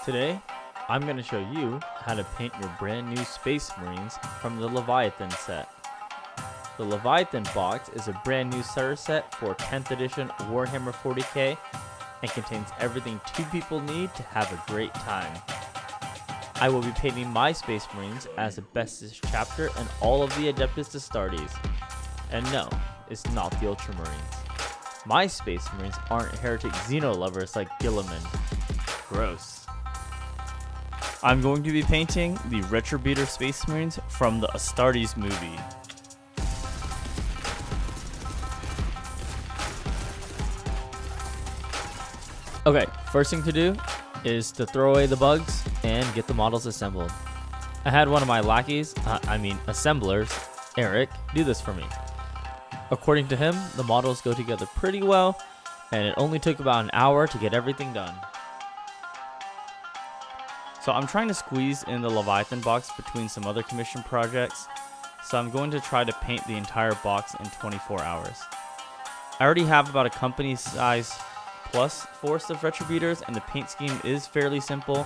Today, I'm going to show you how to paint your brand new Space Marines from the Leviathan set. The Leviathan box is a brand new starter set for 10th edition Warhammer 40k and contains everything two people need to have a great time. I will be painting my Space Marines as the bestest chapter and all of the Adeptus Astartes. And no, it's not the Ultramarines. My Space Marines aren't heretic Xeno lovers like Gilliman. Gross. I'm going to be painting the Retributors Space Marines from the Astartes movie. Okay, first thing to do is to throw away the bugs and get the models assembled. I had one of my lackeys, assemblers, Eric, do this for me. According to him, the models go together pretty well, and it only took about an hour to get everything done. So I'm trying to squeeze in the Leviathan box between some other commission projects, so I'm going to try to paint the entire box in 24 hours. I already have about a company size plus force of Retributors, and the paint scheme is fairly simple,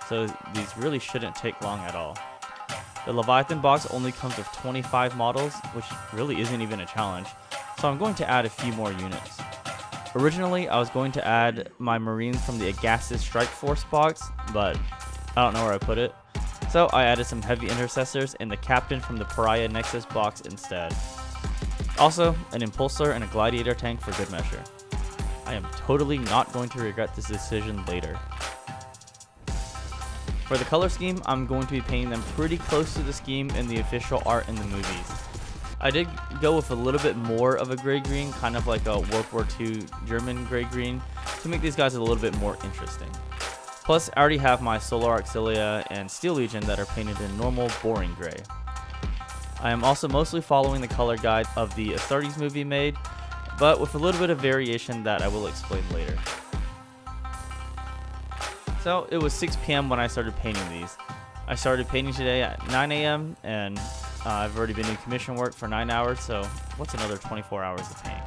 so these really shouldn't take long at all. The Leviathan box only comes with 25 models, which really isn't even a challenge, so I'm going to add a few more units. Originally, I was going to add my Marines from the Agastus Strike Force box, but I don't know where I put it, so I added some heavy intercessors and the captain from the Pariah Nexus box instead. Also, an impulsor and a gladiator tank for good measure. I am totally not going to regret this decision later. For the color scheme, I'm going to be painting them pretty close to the scheme in the official art in the movies. I did go with a little bit more of a gray-green, kind of like a World War II German gray-green, to make these guys a little bit more interesting. Plus, I already have my Solar Auxilia and Steel Legion that are painted in normal, boring gray. I am also mostly following the color guide of the Astartes movie made, but with a little bit of variation that I will explain later. So, it was 6 p.m. when I started painting these. I started painting today at 9 a.m. and I've already been doing commission work for 9 hours, so what's another 24 hours of paint?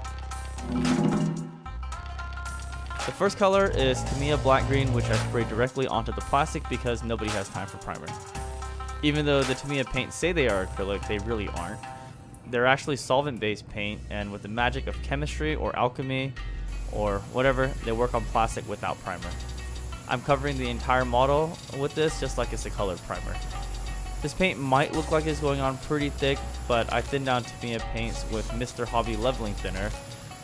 The first color is Tamiya Black Green, which I sprayed directly onto the plastic because nobody has time for primer. Even though the Tamiya paints say they are acrylic, they really aren't. They're actually solvent-based paint, and with the magic of chemistry or alchemy or whatever, they work on plastic without primer. I'm covering the entire model with this just like it's a colored primer. This paint might look like it's going on pretty thick, but I thinned down Tamiya paints with Mr. Hobby Leveling Thinner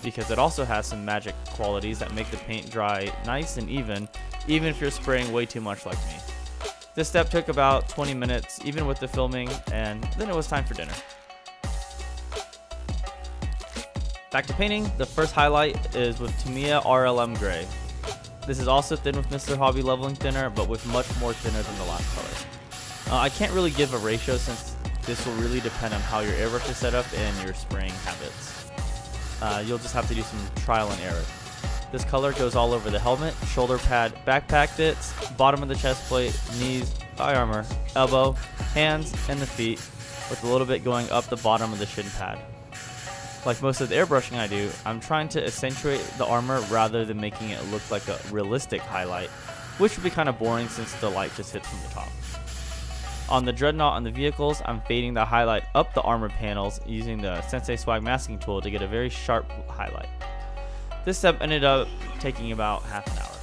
because it also has some magic qualities that make the paint dry nice and even if you're spraying way too much like me. This step took about 20 minutes even with the filming, and then it was time for dinner. Back to painting, the first highlight is with Tamiya RLM Gray. This is also thin with Mr. Hobby Leveling Thinner, but with much more thinner than the last color. I can't really give a ratio since this will really depend on how your airbrush is set up and your spraying habits. You'll just have to do some trial and error. This color goes all over the helmet, shoulder pad, backpack bits, bottom of the chest plate, knees, thigh armor, elbow, hands, and the feet, with a little bit going up the bottom of the shin pad. Like most of the airbrushing I do, I'm trying to accentuate the armor rather than making it look like a realistic highlight, which would be kind of boring since the light just hits from the top. On the Dreadnought and the vehicles, I'm fading the highlight up the armor panels using the Sensei Swag masking tool to get a very sharp highlight. This step ended up taking about half an hour.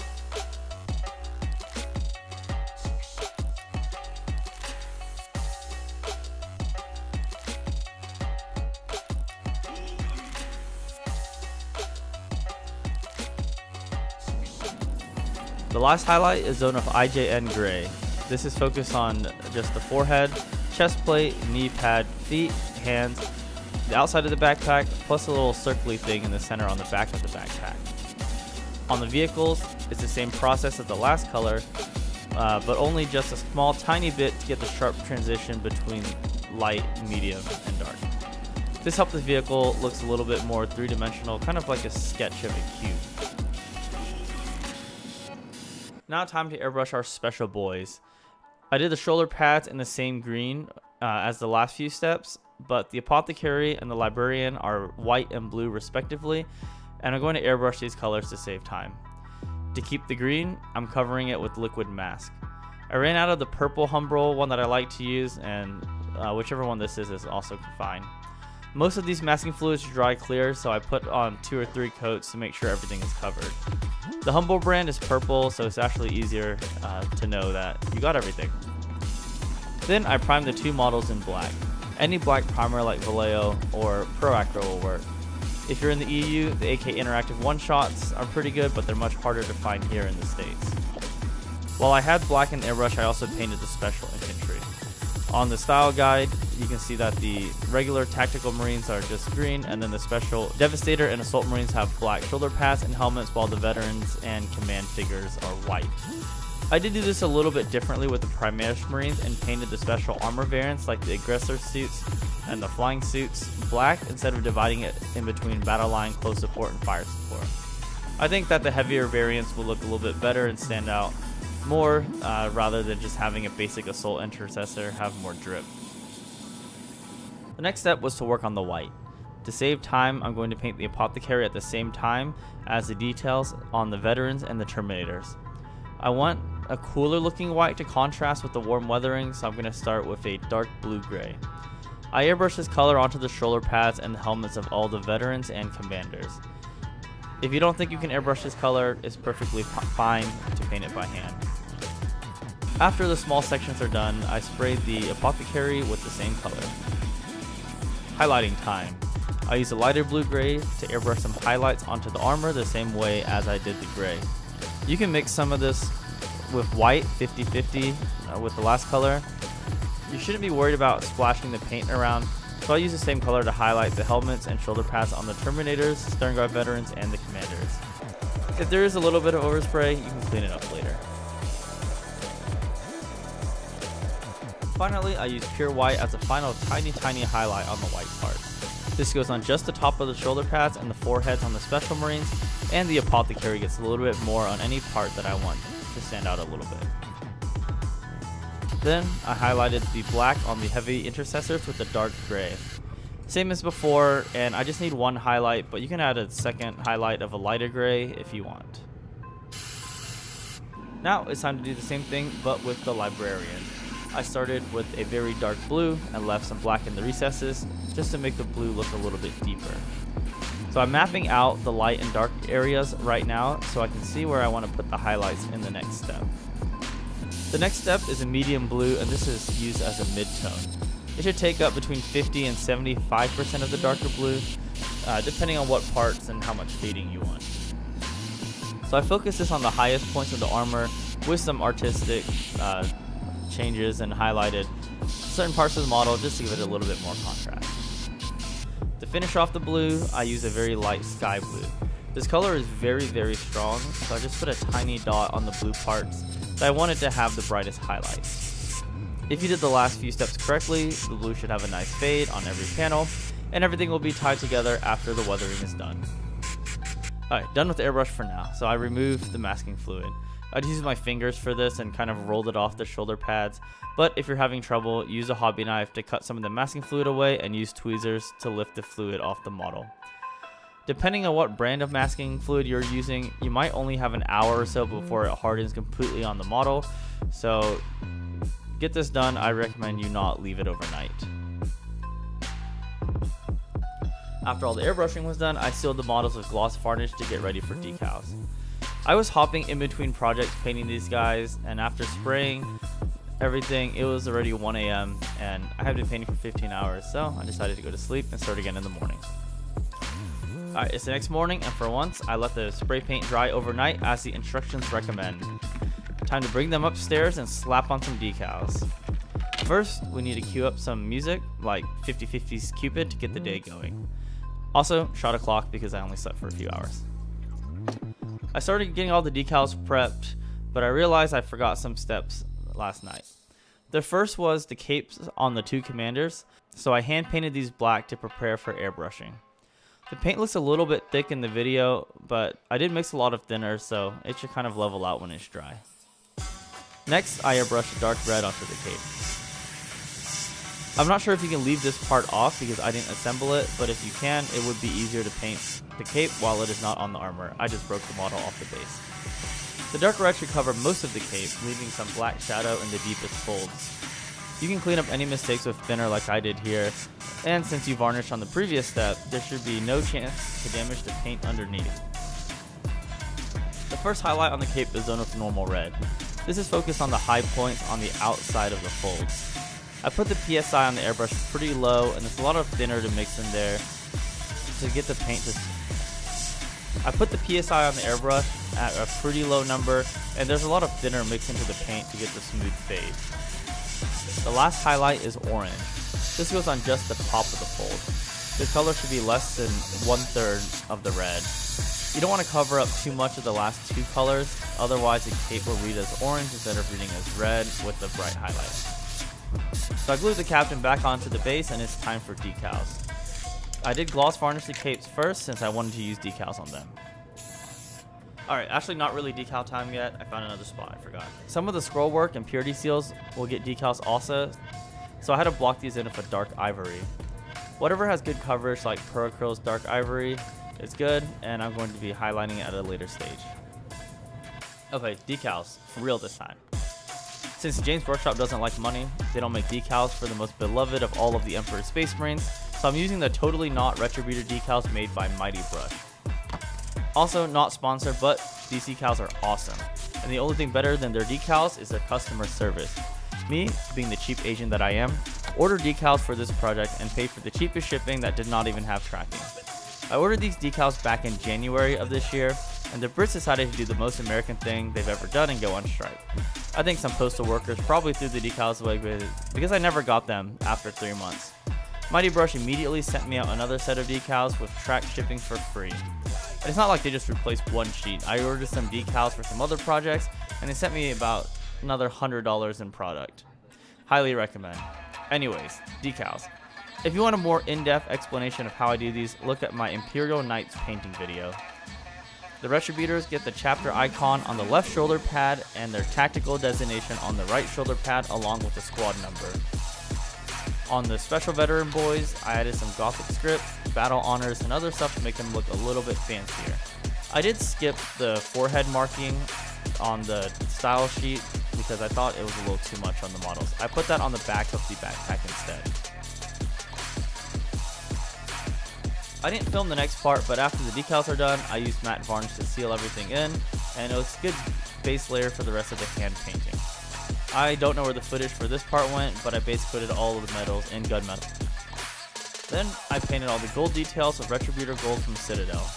The last highlight is Zone of IJN Gray. This is focused on just the forehead, chest plate, knee pad, feet, hands, the outside of the backpack, plus a little circly thing in the center on the back of the backpack. On the vehicles, it's the same process as the last color, but only just a small tiny bit to get the sharp transition between light, medium, and dark. This helps the vehicle looks a little bit more three-dimensional, kind of like a sketch of a cube. Now time to airbrush our special boys. I did the shoulder pads in the same green as the last few steps, but the Apothecary and the Librarian are white and blue respectively, and I'm going to airbrush these colors to save time. To keep the green, I'm covering it with liquid mask. I ran out of the purple Humbrol one that I like to use, and whichever one this is also fine. Most of these masking fluids dry clear, so I put on 2 or 3 coats to make sure everything is covered. The Humbrol brand is purple, so it's actually easier to know that you got everything. Then I primed the 2 models in black. Any black primer like Vallejo or Pro Acro will work. If you're in the EU, the AK Interactive one-shots are pretty good, but they're much harder to find here in the States. While I had black in airbrush, I also painted the Special Infantry. On the style guide, you can see that the regular Tactical Marines are just green, and then the Special Devastator and Assault Marines have black shoulder pads and helmets, while the Veterans and Command figures are white. I did do this a little bit differently with the Primaris Marines and painted the special armor variants like the Aggressor suits and the Flying suits black instead of dividing it in between battle line, close support, and fire support. I think that the heavier variants will look a little bit better and stand out more rather than just having a basic assault intercessor have more drip. The next step was to work on the white. To save time, I'm going to paint the Apothecary at the same time as the details on the Veterans and the Terminators. I want a cooler looking white to contrast with the warm weathering, so I'm going to start with a dark blue-gray. I airbrushed this color onto the shoulder pads and the helmets of all the Veterans and Commanders. If you don't think you can airbrush this color, it's perfectly fine to paint it by hand. After the small sections are done, I sprayed the Apothecary with the same color. Highlighting time. I used a lighter blue-gray to airbrush some highlights onto the armor the same way as I did the gray. You can mix some of this with white 50-50 with the last color. You shouldn't be worried about splashing the paint around, so I use the same color to highlight the helmets and shoulder pads on the Terminators, Stern Guard Veterans, and the Commanders. If there is a little bit of overspray, you can clean it up later. Finally, I use pure white as a final tiny highlight on the white parts. This goes on just the top of the shoulder pads and the foreheads on the Special Marines, and the Apothecary gets a little bit more on any part that I want to stand out a little bit. Then I highlighted the black on the heavy intercessors with the dark gray. Same as before, and I just need one highlight, but you can add a second highlight of a lighter gray if you want. Now it's time to do the same thing, but with the Librarian. I started with a very dark blue and left some black in the recesses just to make the blue look a little bit deeper. So I'm mapping out the light and dark areas right now so I can see where I want to put the highlights in the next step. The next step is a medium blue, and this is used as a mid-tone. It should take up between 50 and 75% of the darker blue, depending on what parts and how much fading you want. So I focused this on the highest points of the armor with some artistic changes and highlighted certain parts of the model just to give it a little bit more contrast. To finish off the blue, I use a very light sky blue. This color is very strong, so I just put a tiny dot on the blue parts that I wanted to have the brightest highlights. If you did the last few steps correctly, the blue should have a nice fade on every panel, and everything will be tied together after the weathering is done. Alright, done with airbrush for now, so I removed the masking fluid. I'd use my fingers for this and kind of rolled it off the shoulder pads, but if you're having trouble, use a hobby knife to cut some of the masking fluid away and use tweezers to lift the fluid off the model. Depending on what brand of masking fluid you're using, you might only have an hour or so before it hardens completely on the model, so get this done. I recommend you not leave it overnight. After all the airbrushing was done, I sealed the models with gloss varnish to get ready for decals. I was hopping in between projects painting these guys, and after spraying everything, it was already 1 a.m. and I had been painting for 15 hours, so I decided to go to sleep and start again in the morning. Alright, it's the next morning, and for once, I let the spray paint dry overnight as the instructions recommend. Time to bring them upstairs and slap on some decals. First, we need to cue up some music, like 50/50's Cupid, to get the day going. Also, shot a clock because I only slept for a few hours. I started getting all the decals prepped, but I realized I forgot some steps last night. The first was the capes on the 2 commanders, so I hand painted these black to prepare for airbrushing. The paint looks a little bit thick in the video, but I did mix a lot of thinner, so it should kind of level out when it's dry. Next, I airbrushed a dark red onto the cape. I'm not sure if you can leave this part off because I didn't assemble it, but if you can, it would be easier to paint the cape while it is not on the armor. I just broke the model off the base. The dark red should cover most of the cape, leaving some black shadow in the deepest folds. You can clean up any mistakes with thinner like I did here, and since you varnished on the previous step, there should be no chance to damage the paint underneath. The first highlight on the cape is done with normal red. This is focused on the high points on the outside of the folds. I put the PSI on the airbrush pretty low, and there's a lot of thinner to mix in there to get the paint to... I put the PSI on the airbrush at a pretty low number, and there's a lot of thinner mixed into the paint to get the smooth fade. The last highlight is orange. This goes on just the top of the fold. This color should be less than 1/3 of the red. You don't want to cover up too much of the last two colors, otherwise the cape will read as orange instead of reading as red with the bright highlight. So I glued the captain back onto the base, and it's time for decals. I did gloss varnish the capes first since I wanted to use decals on them. Alright, actually not really decal time yet. I found another spot, I forgot. Some of the scroll work and purity seals will get decals also, so I had to block these in with a dark ivory. Whatever has good coverage like Peracryl's dark ivory is good, and I'm going to be highlighting it at a later stage. Okay, decals, for real this time. Since James Workshop doesn't like money, they don't make decals for the most beloved of all of the Emperor's Space Marines, so I'm using the totally not Retributor decals made by Mighty Brush. Also, not sponsored, but these decals are awesome, and the only thing better than their decals is their customer service. Me, being the cheap Asian that I am, ordered decals for this project and paid for the cheapest shipping that did not even have tracking. I ordered these decals back in January of this year, and the Brits decided to do the most American thing they've ever done and go on strike. I think some postal workers probably threw the decals away because I never got them after 3 months. Mighty Brush immediately sent me out another set of decals with tracked shipping for free. And it's not like they just replaced one sheet. I ordered some decals for some other projects, and they sent me about another $100 in product. Highly recommend. Anyways, decals. If you want a more in-depth explanation of how I do these, look at my Imperial Knights painting video. The Retributors get the chapter icon on the left shoulder pad and their tactical designation on the right shoulder pad along with the squad number. On the Special Veteran Boys, I added some Gothic script, battle honors, and other stuff to make them look a little bit fancier. I did skip the forehead marking on the style sheet because I thought it was a little too much on the models. I put that on the back of the backpack instead. I didn't film the next part, but after the decals are done, I used matte varnish to seal everything in, and it was a good base layer for the rest of the hand painting. I don't know where the footage for this part went, but I base coated all of the metals in gunmetal. Then I painted all the gold details with Retributor gold from Citadel.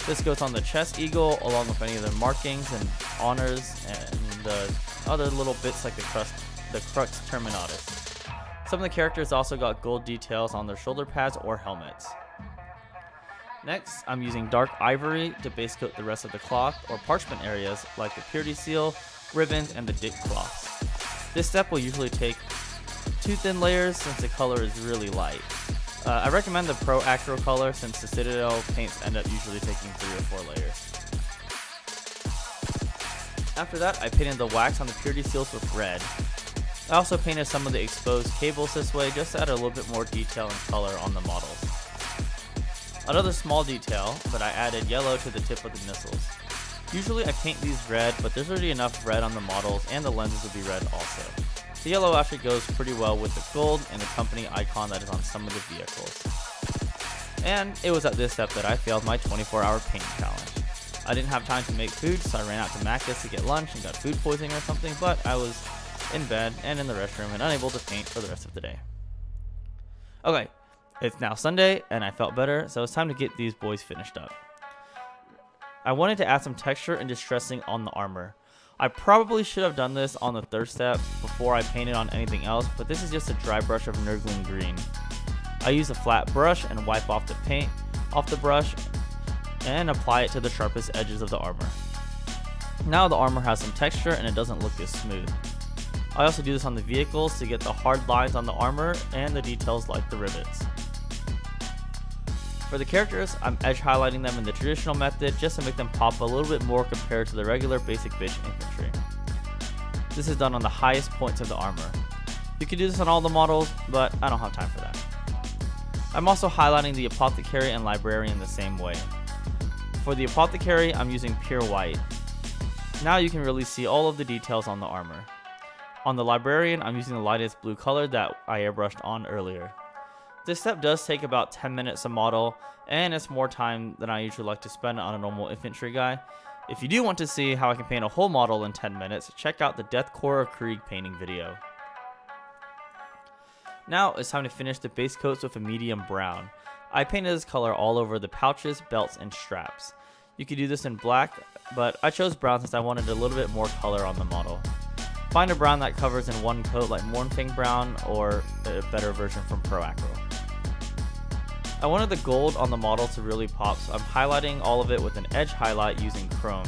This goes on the chest eagle along with any of the markings and honors and the other little bits like the crux terminatus. Some of the characters also got gold details on their shoulder pads or helmets. Next, I'm using dark ivory to base coat the rest of the cloth or parchment areas like the purity seal, ribbons, and the dick cloths. This step will usually take 2 thin layers since the color is really light. I recommend the Pro Acro color since the Citadel paints end up usually taking 3 or 4 layers. After that, I painted the wax on the purity seals with red. I also painted some of the exposed cables this way just to add a little bit more detail and color on the models. Another small detail, but I added yellow to the tip of the missiles. Usually I paint these red, but there's already enough red on the models and the lenses will be red also. The yellow actually goes pretty well with the gold and the company icon that is on some of the vehicles. And it was at this step that I failed my 24-hour painting challenge. I didn't have time to make food, so I ran out to Macca's to get lunch and got food poisoning or something, but I was in bed and in the restroom and unable to paint for the rest of the day. Okay, it's now Sunday and I felt better, so it's time to get these boys finished up. I wanted to add some texture and distressing on the armor. I probably should have done this on the third step before I painted on anything else, but this is just a dry brush of Nurgling green. I use a flat brush and wipe off the paint off the brush and apply it to the sharpest edges of the armor. Now the armor has some texture and it doesn't look as smooth. I also do this on the vehicles to get the hard lines on the armor and the details like the rivets. For the characters, I'm edge highlighting them in the traditional method just to make them pop a little bit more compared to the regular basic bitch infantry. This is done on the highest points of the armor. You can do this on all the models, but I don't have time for that. I'm also highlighting the Apothecary and Librarian the same way. For the Apothecary, I'm using pure white. Now you can really see all of the details on the armor. On the Librarian, I'm using the lightest blue color that I airbrushed on earlier. This step does take about 10 minutes to model, and it's more time than I usually like to spend on a normal infantry guy. If you do want to see how I can paint a whole model in 10 minutes, check out the Death Corps of Krieg painting video. Now it's time to finish the base coats with a medium brown. I painted this color all over the pouches, belts, and straps. You could do this in black, but I chose brown since I wanted a little bit more color on the model. Find a brown that covers in one coat like Mournfang Brown or a better version from Pro Acro. I wanted the gold on the model to really pop, so I'm highlighting all of it with an edge highlight using chrome.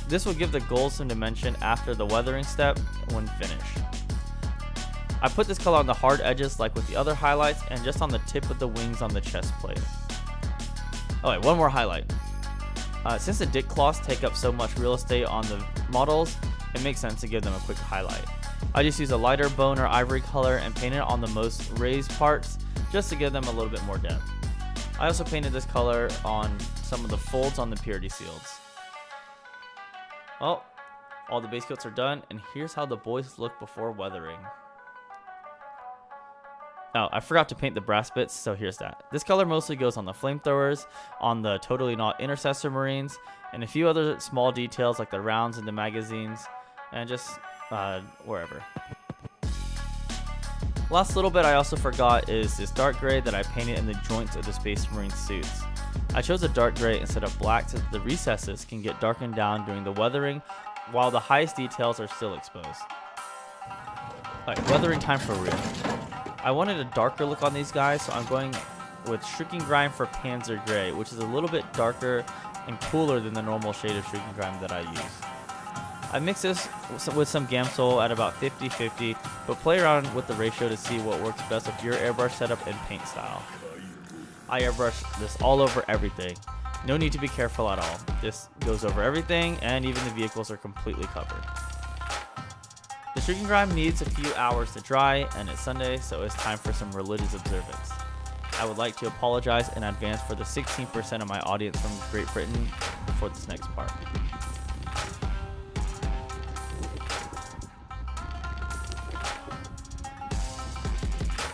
This will give the gold some dimension after the weathering step when finished. I put this color on the hard edges like with the other highlights and just on the tip of the wings on the chest plate. Oh wait, one more highlight. Since the dick cloths take up so much real estate on the models, it makes sense to give them a quick highlight. I just use a lighter bone or ivory color and paint it on the most raised parts just to give them a little bit more depth. I also painted this color on some of the folds on the purity seals. Well, all the base coats are done, and here's how the boys look before weathering. Oh, I forgot to paint the brass bits, so here's that. This color mostly goes on the flamethrowers, on the Totally Not Intercessor Marines, and a few other small details like the rounds in the magazines, and just wherever. Last little bit I also forgot is this dark gray that I painted in the joints of the Space Marine suits. I chose a dark gray instead of black so that the recesses can get darkened down during the weathering while the highest details are still exposed. Alright, weathering time for real. I wanted a darker look on these guys, so I'm going with Shrieking Grime for Panzer Gray, which is a little bit darker and cooler than the normal shade of Shrieking Grime that I use. I mix this with some Gamsol at about 50-50, but play around with the ratio to see what works best with your airbrush setup and paint style. I airbrush this all over everything. No need to be careful at all. This goes over everything, and even the vehicles are completely covered. The Shrieking Grime needs a few hours to dry, and it's Sunday, so it's time for some religious observance. I would like to apologize in advance for the 16% of my audience from Great Britain for this next part.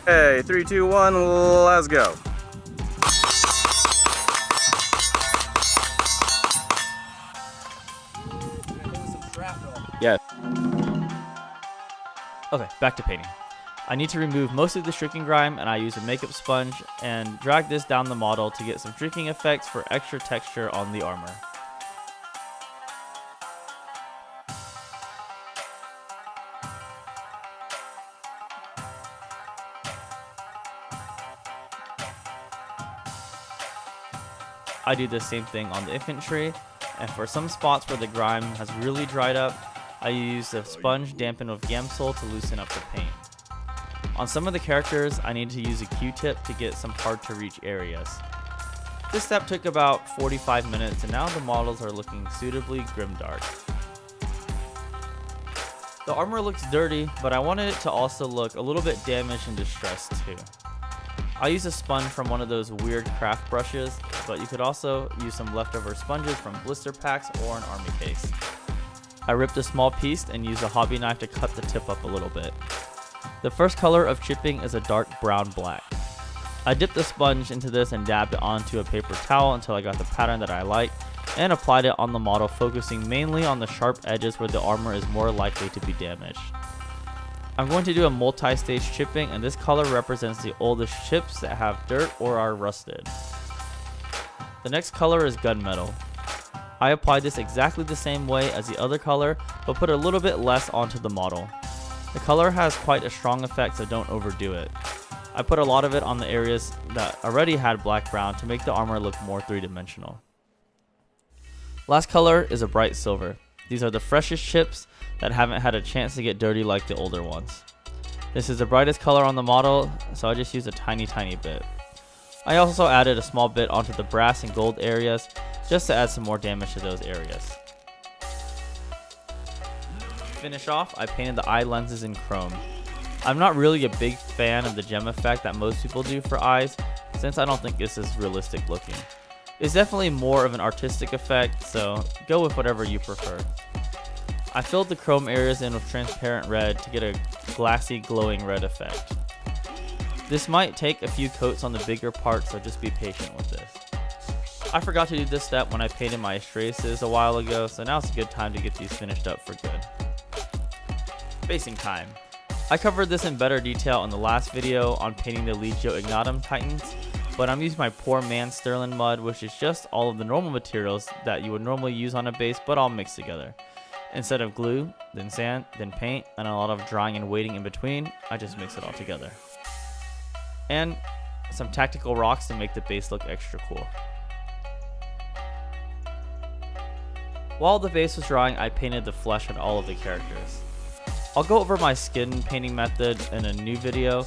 Hey, 3, 2, 1, let's go. Yes. Okay, back to painting. I need to remove most of the Shrieking Grime, and I use a makeup sponge and drag this down the model to get some streaking effects for extra texture on the armor. I do the same thing on the infantry, and for some spots where the grime has really dried up, I use a sponge dampened with Gamsol to loosen up the paint. On some of the characters, I need to use a Q-tip to get some hard to reach areas. This step took about 45 minutes, and now the models are looking suitably grimdark. The armor looks dirty, but I wanted it to also look a little bit damaged and distressed too. I use a sponge from one of those weird craft brushes, but you could also use some leftover sponges from blister packs or an army case. I ripped a small piece and used a hobby knife to cut the tip up a little bit. The first color of chipping is a dark brown black. I dipped the sponge into this and dabbed it onto a paper towel until I got the pattern that I liked and applied it on the model, focusing mainly on the sharp edges where the armor is more likely to be damaged. I'm going to do a multi-stage chipping, and this color represents the oldest chips that have dirt or are rusted. The next color is gunmetal. I applied this exactly the same way as the other color, but put a little bit less onto the model. The color has quite a strong effect, so don't overdo it. I put a lot of it on the areas that already had black-brown to make the armor look more three-dimensional. Last color is a bright silver. These are the freshest chips that haven't had a chance to get dirty like the older ones. This is the brightest color on the model, so I just used a tiny bit. I also added a small bit onto the brass and gold areas just to add some more damage to those areas. To finish off, I painted the eye lenses in chrome. I'm not really a big fan of the gem effect that most people do for eyes, since I don't think this is realistic looking. It's definitely more of an artistic effect, so go with whatever you prefer. I filled the chrome areas in with transparent red to get a glassy glowing red effect. This might take a few coats on the bigger parts, so just be patient with this. I forgot to do this step when I painted my Astartes a while ago, so now it's a good time to get these finished up for good. Basing time. I covered this in better detail in the last video on painting the Legio Ignatum Titans, but I'm using my poor man Sterling mud, which is just all of the normal materials that you would normally use on a base, but all mixed together. Instead of glue, then sand, then paint, and a lot of drying and waiting in between, I just mix it all together. And some tactical rocks to make the base look extra cool. While the base was drying, I painted the flesh on all of the characters. I'll go over my skin painting method in a new video,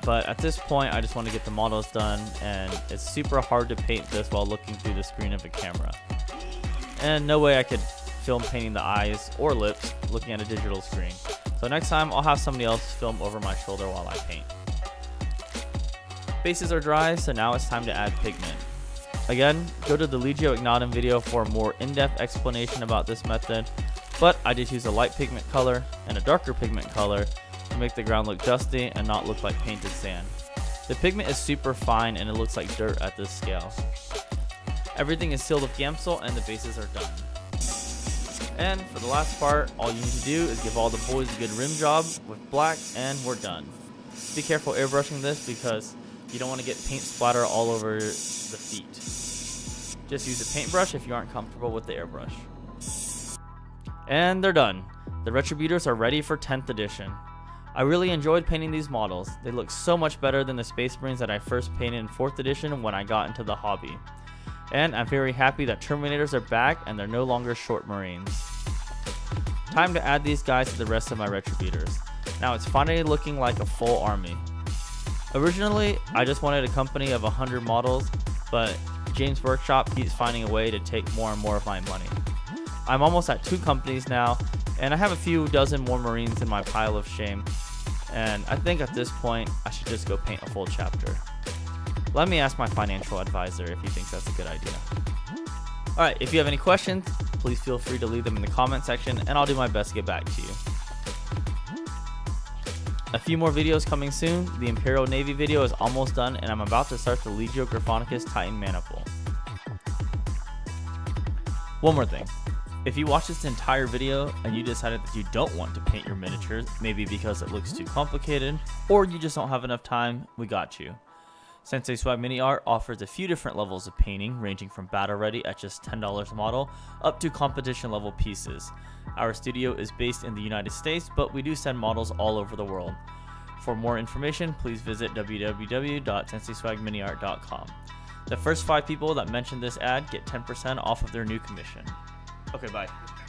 but at this point I just want to get the models done, and it's super hard to paint this while looking through the screen of a camera. And no way I could film painting the eyes or lips looking at a digital screen. So next time I'll have somebody else film over my shoulder while I paint. Bases are dry, so now it's time to add pigment. Again, go to the Legio Ignatum video for a more in-depth explanation about this method, but I just use a light pigment color and a darker pigment color to make the ground look dusty and not look like painted sand. The pigment is super fine and it looks like dirt at this scale. Everything is sealed with Gamsol and the bases are done. And for the last part, all you need to do is give all the boys a good rim job with black and we're done. Be careful airbrushing this because you don't want to get paint splatter all over the feet. Just use a paintbrush if you aren't comfortable with the airbrush. And they're done. The Retributors are ready for 10th edition. I really enjoyed painting these models. They look so much better than the Space Marines that I first painted in 4th edition when I got into the hobby. And I'm very happy that Terminators are back and they're no longer short Marines. Time to add these guys to the rest of my Retributors. Now it's finally looking like a full army. Originally, I just wanted a company of 100 models, but James Workshop keeps finding a way to take more and more of my money. I'm almost at 2 companies now, and I have a few dozen more Marines in my pile of shame, and I think at this point, I should just go paint a full chapter. Let me ask my financial advisor if he thinks that's a good idea. Alright, if you have any questions, please feel free to leave them in the comment section, and I'll do my best to get back to you. A few more videos coming soon. The Imperial Navy video is almost done, and I'm about to start the Legio Gryphonicus Titan Maniple. One more thing. If you watch this entire video and you decided that you don't want to paint your miniatures, maybe because it looks too complicated, or you just don't have enough time, we got you. Sensei Swag Mini Art offers a few different levels of painting, ranging from battle ready at just $10 a model, up to competition level pieces. Our studio is based in the United States, but we do send models all over the world. For more information, please visit www.senseiswagminiart.com. The first 5 people that mention this ad get 10% off of their new commission. Okay, bye.